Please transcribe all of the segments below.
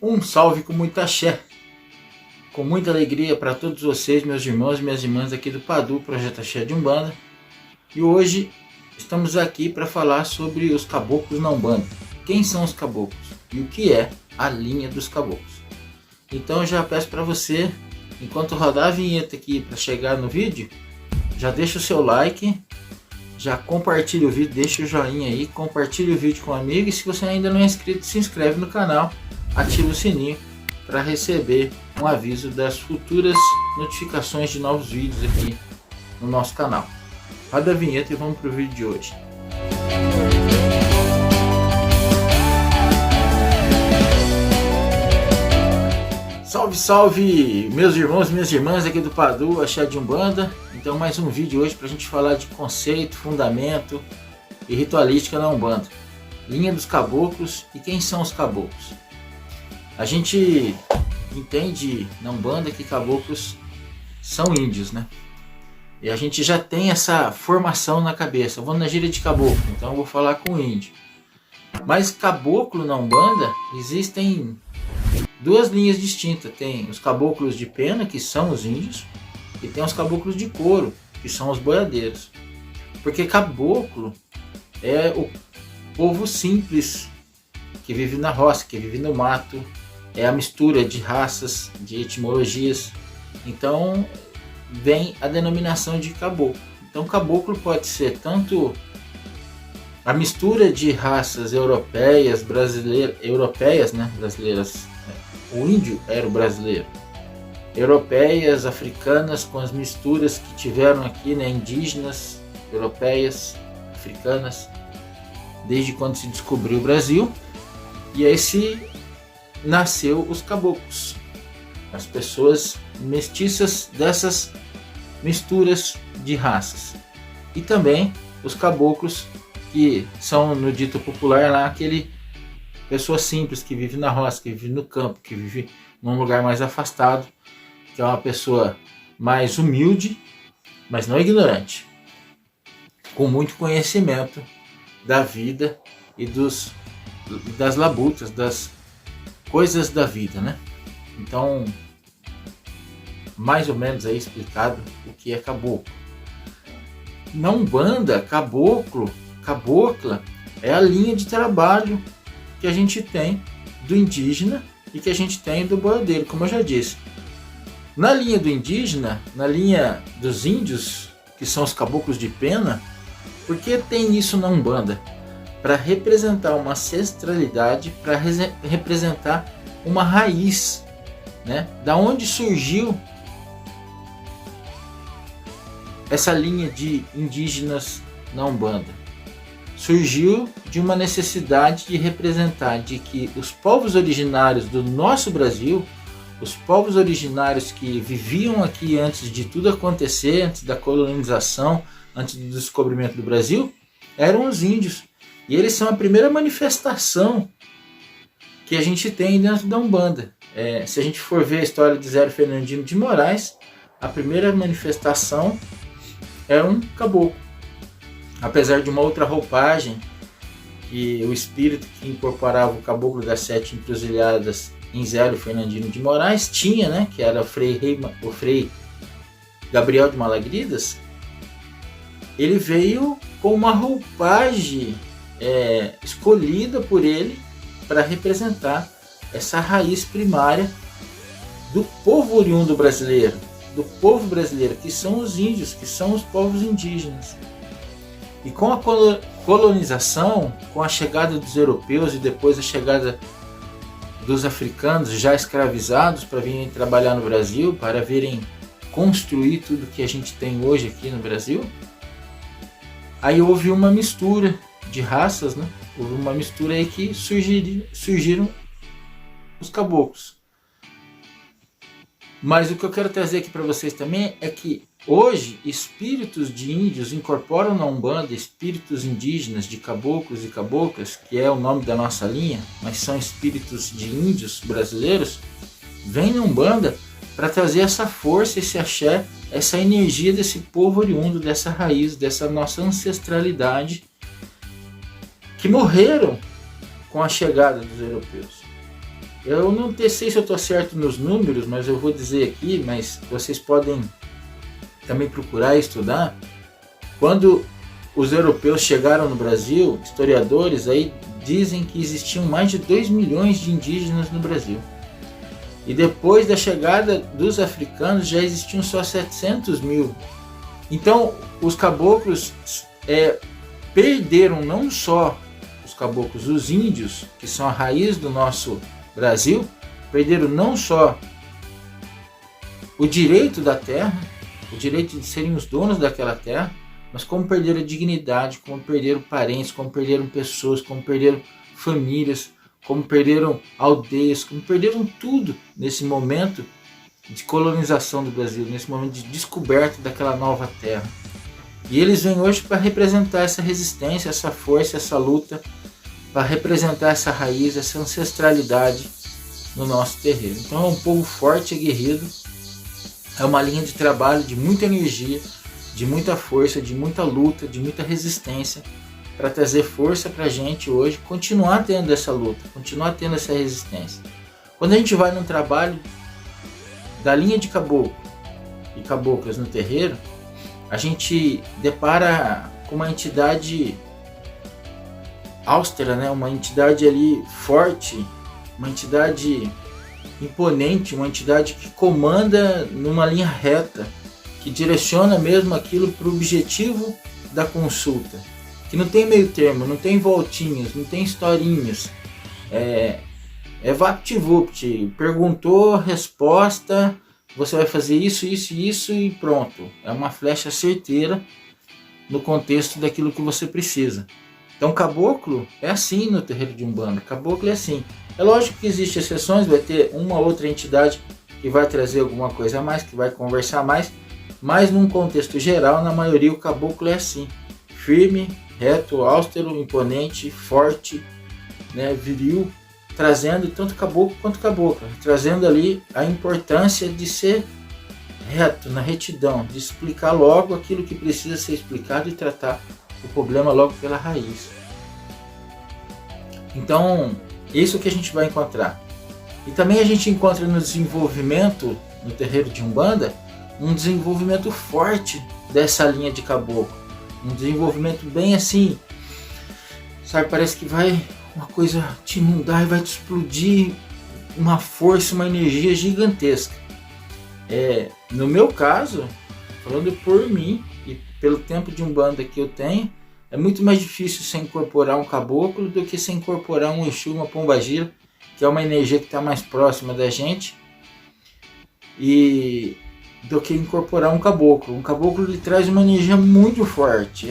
Um salve com muita axé, com muita alegria para todos vocês, meus irmãos e minhas irmãs aqui do Padu, Projeto Axé de Umbanda. E hoje estamos aqui para falar sobre os caboclos na Umbanda. Quem são os caboclos e o que é a linha dos caboclos. Então eu já peço para você, enquanto rodar a vinheta aqui para chegar no vídeo, já deixa o seu like, já compartilha o vídeo, deixa o joinha aí, compartilha o vídeo com um amigo e se você ainda não é inscrito, se inscreve no canal, ativa o sininho para receber um aviso das futuras notificações de novos vídeos aqui no nosso canal. Roda a vinheta e vamos para o vídeo de hoje. Salve, salve, meus irmãos e minhas irmãs aqui do Padu, Axé de Umbanda. Então mais um vídeo hoje para a gente falar de conceito, fundamento e ritualística na Umbanda. Linha dos caboclos e quem são os caboclos. A gente entende na Umbanda que caboclos são índios, né? E a gente já tem essa formação na cabeça. Eu vou na gíria de caboclo, então eu vou falar com índio. Mas caboclo na Umbanda existem duas linhas distintas. Tem os caboclos de pena, que são os índios, e tem os caboclos de couro, que são os boiadeiros. Porque caboclo é o povo simples que vive na roça, que vive no mato, é a mistura de raças, de etimologias. Então vem a denominação de caboclo. Então caboclo pode ser tanto a mistura de raças europeias, brasileiras, o índio era o brasileiro, europeias, africanas, com as misturas que tiveram aqui, né, indígenas, europeias, africanas, desde quando se descobriu o Brasil. E aí nasceu os caboclos, as pessoas mestiças dessas misturas de raças. E também os caboclos, que são no dito popular lá aquele pessoa simples que vive na roça, que vive no campo, que vive num lugar mais afastado, que é uma pessoa mais humilde, mas não ignorante, com muito conhecimento da vida e das labutas, das coisas da vida, né? Então, mais ou menos aí explicado o que é caboclo. Na Umbanda, caboclo, cabocla é a linha de trabalho que a gente tem do indígena e que a gente tem do boiadeiro, como eu já disse. Na linha do indígena, na linha dos índios, que são os caboclos de pena, por que tem isso na Umbanda? Para representar uma ancestralidade, para representar uma raiz, né? Da onde surgiu essa linha de indígenas na Umbanda? Surgiu de uma necessidade de representar de que os povos originários do nosso Brasil, os povos originários que viviam aqui antes de tudo acontecer, antes da colonização, antes do descobrimento do Brasil, eram os índios. E eles são a primeira manifestação que a gente tem dentro da Umbanda. Se a gente for ver a história de Zé Fernandino de Moraes, a primeira manifestação era um caboclo. Apesar de uma outra roupagem, que o espírito que incorporava o caboclo das sete encruzilhadas em Zé Fernandino de Moraes tinha, né, que era o Frei Gabriel de Malagridas, ele veio com uma roupagem escolhida por ele para representar essa raiz primária do povo oriundo brasileiro, que são os índios, que são os povos indígenas. E com a colonização, com a chegada dos europeus e depois a chegada dos africanos já escravizados para virem trabalhar no Brasil, para virem construir tudo que a gente tem hoje aqui no Brasil, aí houve uma mistura de raças, né? Houve uma mistura aí que surgiram os caboclos. Mas o que eu quero trazer aqui para vocês também é que hoje espíritos de índios incorporam na Umbanda espíritos indígenas de caboclos e caboclas, que é o nome da nossa linha, mas são espíritos de índios brasileiros, vêm na Umbanda para trazer essa força, esse axé, essa energia desse povo oriundo, dessa raiz, dessa nossa ancestralidade, que morreram com a chegada dos europeus. Eu não sei se eu estou certo nos números, mas eu vou dizer aqui, mas vocês podem também procurar e estudar. Quando os europeus chegaram no Brasil, historiadores aí dizem que existiam mais de 2 milhões de indígenas no Brasil. E depois da chegada dos africanos já existiam só 700 mil. Então os caboclos perderam não só os caboclos, os índios, que são a raiz do nosso Brasil, perderam não só o direito da terra, o direito de serem os donos daquela terra, mas como perderam a dignidade, como perderam parentes, como perderam pessoas, como perderam famílias, como perderam aldeias, como perderam tudo nesse momento de colonização do Brasil, nesse momento de descoberta daquela nova terra. E eles vêm hoje para representar essa resistência, essa força, essa luta, para representar essa raiz, essa ancestralidade no nosso terreiro. Então é um povo forte, aguerrido, é uma linha de trabalho de muita energia, de muita força, de muita luta, de muita resistência, para trazer força para a gente hoje continuar tendo essa luta, continuar tendo essa resistência. Quando a gente vai num trabalho da linha de caboclo e caboclas no terreiro, a gente depara com uma entidade austera, né? Uma entidade ali forte, uma entidade imponente, uma entidade que comanda numa linha reta, que direciona mesmo aquilo para o objetivo da consulta, que não tem meio termo, não tem voltinhas, não tem historinhas, é vapt-vupt, perguntou, resposta, você vai fazer isso, isso e isso e pronto, é uma flecha certeira no contexto daquilo que você precisa. Então caboclo é assim no terreiro de Umbanda, caboclo é assim. É lógico que existem exceções, vai ter uma outra entidade que vai trazer alguma coisa a mais, que vai conversar mais, mas num contexto geral, na maioria o caboclo é assim, firme, reto, austero, imponente, forte, né, viril, trazendo tanto caboclo quanto cabocla, trazendo ali a importância de ser reto, na retidão, de explicar logo aquilo que precisa ser explicado e tratar o problema logo pela raiz. Então, isso que a gente vai encontrar. E também a gente encontra no desenvolvimento, no terreiro de Umbanda, um desenvolvimento forte dessa linha de caboclo. Um desenvolvimento bem assim, sabe, parece que vai uma coisa te inundar e vai te explodir uma força, uma energia gigantesca. No meu caso, falando por mim e pelo tempo de Umbanda que eu tenho, é muito mais difícil você incorporar um caboclo do que você incorporar um Exu, uma pombagira, que é uma energia que está mais próxima da gente, e do que incorporar um caboclo. Um caboclo ele traz uma energia muito forte,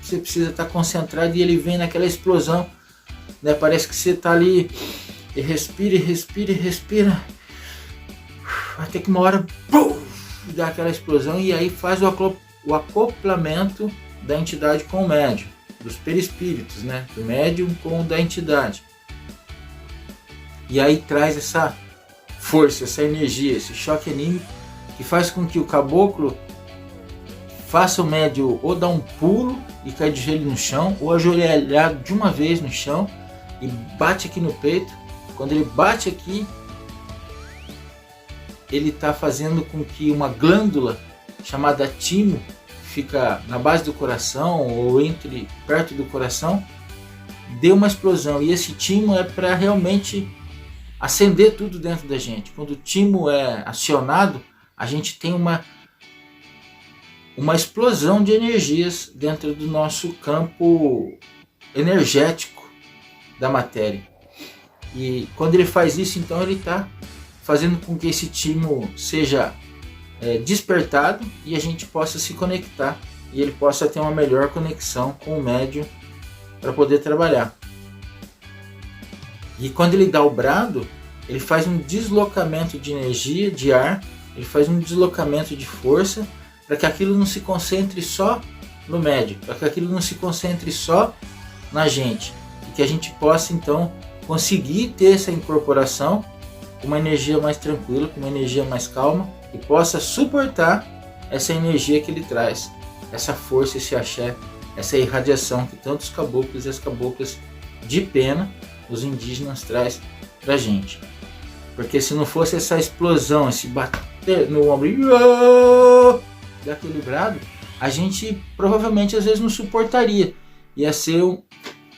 você precisa estar concentrado e ele vem naquela explosão, né? Parece que você está ali e respira, e respira, e respira, até que uma hora dá aquela explosão e aí faz o acoplamento da entidade com o médium, dos perispíritos, né? Do médium com o da entidade. E aí traz essa força, essa energia, esse choque anímico que faz com que o caboclo faça o médium ou dar um pulo e cair de joelho no chão, ou ajoelhar de uma vez no chão e bate aqui no peito. Quando ele bate aqui, ele está fazendo com que uma glândula chamada timo, fica na base do coração ou perto do coração, dê uma explosão. E esse timo é para realmente acender tudo dentro da gente. Quando o timo é acionado, a gente tem uma explosão de energias dentro do nosso campo energético da matéria. E quando ele faz isso, então ele está fazendo com que esse timo seja despertado e a gente possa se conectar e ele possa ter uma melhor conexão com o médium para poder trabalhar. E quando ele dá o brado, ele faz um deslocamento de energia, de ar, ele faz um deslocamento de força para que aquilo não se concentre só no médium, para que aquilo não se concentre só na gente e que a gente possa então conseguir ter essa incorporação com uma energia mais tranquila, com uma energia mais calma, e possa suportar essa energia que ele traz, essa força, esse axé, essa irradiação que tanto os caboclos e as caboclas de pena, os indígenas, traz pra gente. Porque se não fosse essa explosão, esse bater no ombro e equilibrado, a gente provavelmente às vezes não suportaria. Ia ser um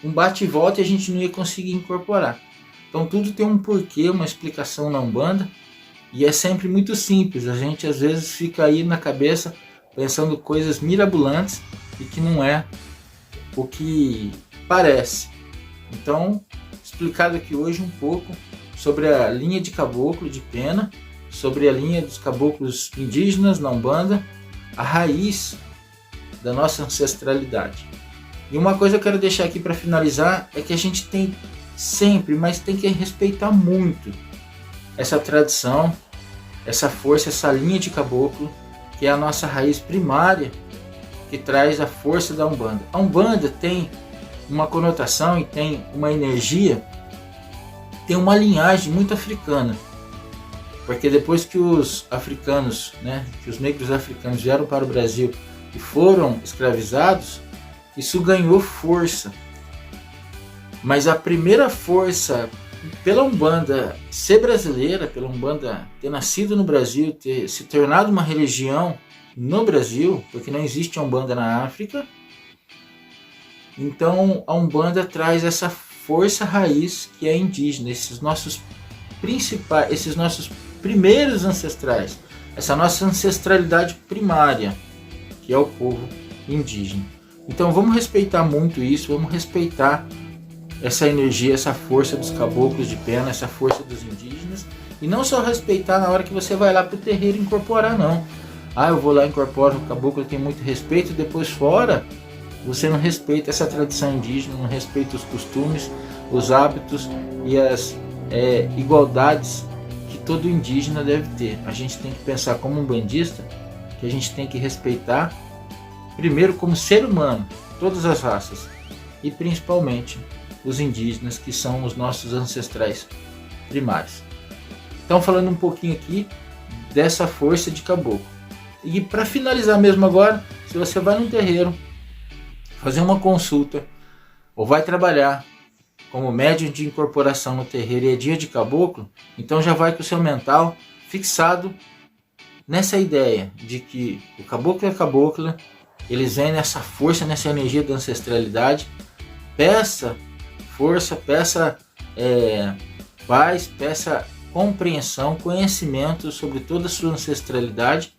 bate e volta e a gente não ia conseguir incorporar. Então tudo tem um porquê, uma explicação na Umbanda. E é sempre muito simples. A gente às vezes fica aí na cabeça pensando coisas mirabolantes e que não é o que parece. Então, explicado aqui hoje um pouco sobre a linha de caboclo de pena, sobre a linha dos caboclos indígenas na Umbanda, a raiz da nossa ancestralidade. E uma coisa que eu quero deixar aqui para finalizar é que a gente tem sempre, mas tem que respeitar muito essa tradição, essa força, essa linha de caboclo, que é a nossa raiz primária, que traz a força da Umbanda. A Umbanda tem uma conotação e tem uma energia, tem uma linhagem muito africana, porque depois que os africanos, que os negros africanos vieram para o Brasil e foram escravizados, isso ganhou força. Mas a primeira força pela Umbanda ser brasileira, pela Umbanda ter nascido no Brasil, ter se tornado uma religião no Brasil, porque não existe a Umbanda na África. Então a Umbanda traz essa força raiz que é indígena, esses nossos primeiros ancestrais, essa nossa ancestralidade primária, que é o povo indígena. Então vamos respeitar muito isso, vamos respeitar essa energia, essa força dos caboclos de pena, essa força dos indígenas, e não só respeitar na hora que você vai lá para o terreiro incorporar, não. Eu vou lá, incorporo o caboclo, tem muito respeito, depois fora você não respeita essa tradição indígena, não respeita os costumes, os hábitos e as igualdades que todo indígena deve ter. A gente tem que pensar como um bandista, que a gente tem que respeitar primeiro como ser humano, todas as raças, e principalmente os indígenas, que são os nossos ancestrais primários. Então, falando um pouquinho aqui dessa força de caboclo. E para finalizar mesmo agora, se você vai num terreiro fazer uma consulta ou vai trabalhar como médium de incorporação no terreiro e é dia de caboclo, então já vai com o seu mental fixado nessa ideia de que o caboclo e a cabocla, eles vêm nessa força, nessa energia da ancestralidade. Peça força, peça paz, peça compreensão, conhecimento sobre toda a sua ancestralidade,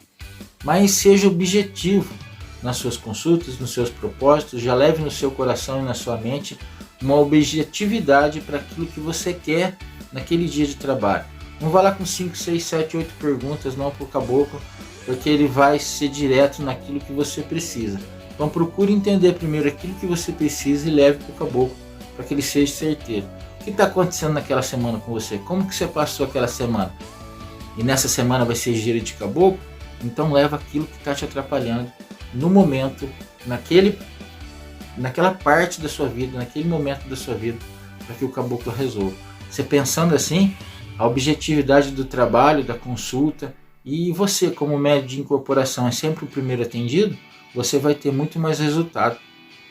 mas seja objetivo nas suas consultas, nos seus propósitos. Já leve no seu coração e na sua mente uma objetividade para aquilo que você quer naquele dia de trabalho. Não vá lá com 5, 6, 7, 8 perguntas não para o caboclo, porque ele vai ser direto naquilo que você precisa. Então procure entender primeiro aquilo que você precisa e leve para o caboclo, para que ele seja certeiro. O que está acontecendo naquela semana com você? Como que você passou aquela semana? E nessa semana vai ser giro de caboclo? Então leva aquilo que está te atrapalhando no momento, naquela parte da sua vida, naquele momento da sua vida, para que o caboclo resolva. Você pensando assim, a objetividade do trabalho, da consulta, e você como médium de incorporação é sempre o primeiro atendido, você vai ter muito mais resultado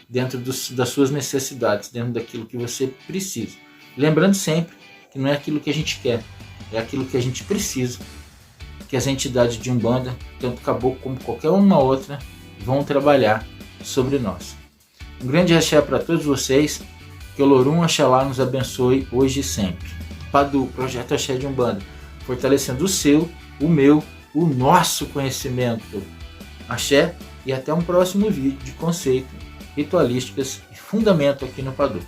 dentro das suas necessidades, dentro daquilo que você precisa. Lembrando sempre que não é aquilo que a gente quer, é aquilo que a gente precisa, que as entidades de Umbanda, tanto caboclo como qualquer uma outra, vão trabalhar sobre nós. Um grande axé para todos vocês, que o Lorum Axalá nos abençoe hoje e sempre. Padu, Projeto Axé de Umbanda, fortalecendo o seu, o meu, o nosso conhecimento. Axé, e até um próximo vídeo de conceito, ritualísticas e fundamento aqui no Padu.